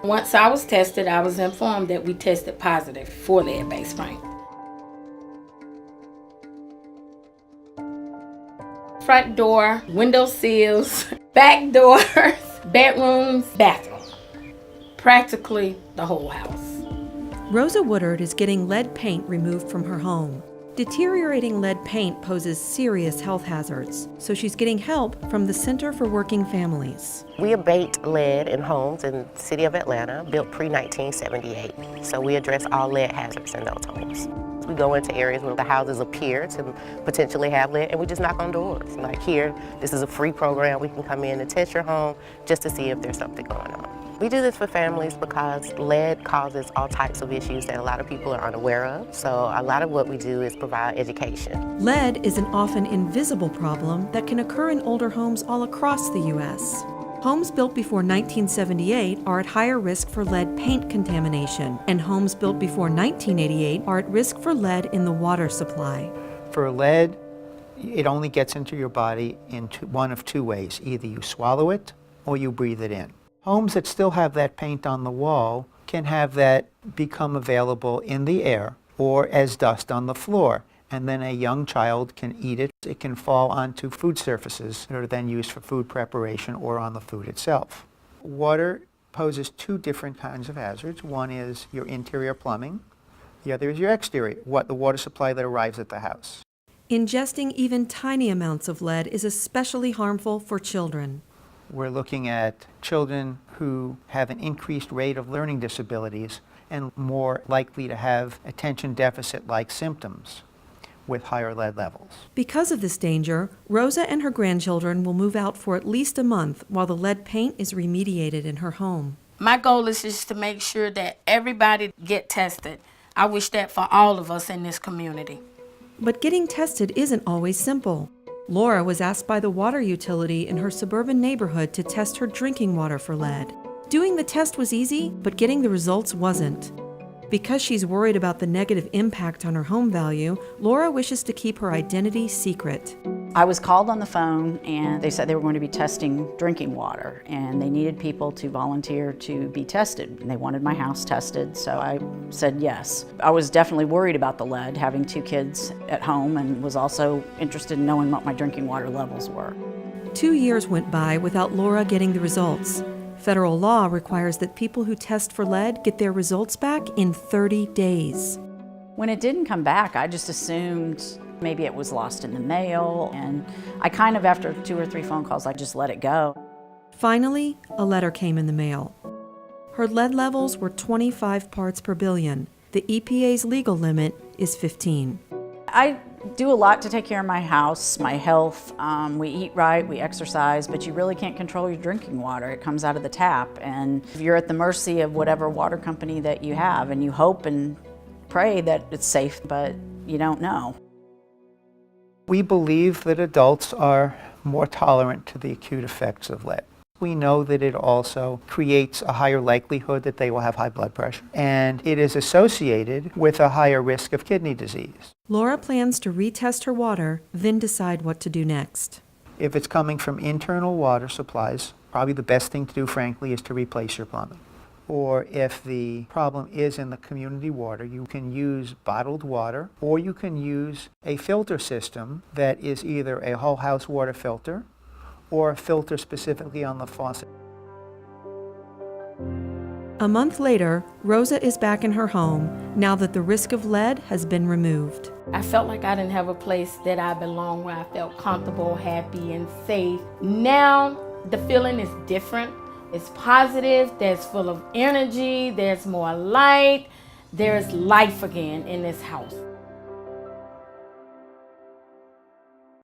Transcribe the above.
Once I was tested, I was informed that we tested positive for lead-based paint. Front door, window sills, back doors, bedrooms, bathroom. Practically the whole house. Rosa Woodard is getting lead paint removed from her home. Deteriorating lead paint poses serious health hazards, so she's getting help from the Center for Working Families. We abate lead in homes in the city of Atlanta, built pre-1978. So we address all lead hazards in those homes. We go into areas where the houses appear to potentially have lead, and we just knock on doors. Like here, this is a free program. We can come in and test your home just to see if there's something going on. We do this for families because lead causes all types of issues that a lot of people are unaware of. So a lot of what we do is provide education. Lead is an often invisible problem that can occur in older homes all across the U.S. Homes built before 1978 are at higher risk for lead paint contamination, and homes built before 1988 are at risk for lead in the water supply. For lead, it only gets into your body in one of two ways. Either you swallow it or you breathe it in. Homes that still have that paint on the wall can have that become available in the air or as dust on the floor. And then a young child can eat it. It can fall onto food surfaces that are then used for food preparation or on the food itself. Water poses two different kinds of hazards. One is your interior plumbing. The other is your exterior, the water supply that arrives at the house. Ingesting even tiny amounts of lead is especially harmful for children. We're looking at children who have an increased rate of learning disabilities and more likely to have attention deficit-like symptoms with higher lead levels. Because of this danger, Rosa and her grandchildren will move out for at least a month while the lead paint is remediated in her home. My goal is just to make sure that everybody get tested. I wish that for all of us in this community. But getting tested isn't always simple. Laura was asked by the water utility in her suburban neighborhood to test her drinking water for lead. Doing the test was easy, but getting the results wasn't. Because she's worried about the negative impact on her home value, Laura wishes to keep her identity secret. I was called on the phone and they said they were going to be testing drinking water and they needed people to volunteer to be tested. And they wanted my house tested, so I said yes. I was definitely worried about the lead, having two kids at home, and was also interested in knowing what my drinking water levels were. 2 years went by without Laura getting the results. Federal law requires that people who test for lead get their results back in 30 days. When it didn't come back, I just assumed maybe it was lost in the mail, and I kind of, after 2 or 3 phone calls, I just let it go. Finally, a letter came in the mail. Her lead levels were 25 parts per billion. The EPA's legal limit is 15. I do a lot to take care of my house, my health. We eat right, we exercise, but you really can't control your drinking water. It comes out of the tap, and you're at the mercy of whatever water company that you have, and you hope and pray that it's safe, but you don't know. We believe that adults are more tolerant to the acute effects of lead. We know that it also creates a higher likelihood that they will have high blood pressure, and it is associated with a higher risk of kidney disease. Laura plans to retest her water, then decide what to do next. If it's coming from internal water supplies, probably the best thing to do, frankly, is to replace your plumbing. Or if the problem is in the community water, you can use bottled water, or you can use a filter system that is either a whole house water filter or a filter specifically on the faucet. A month later, Rosa is back in her home now that the risk of lead has been removed. I felt like I didn't have a place that I belonged, where I felt comfortable, happy, and safe. Now the feeling is different. It's positive, there's full of energy, there's more light, there's life again in this house.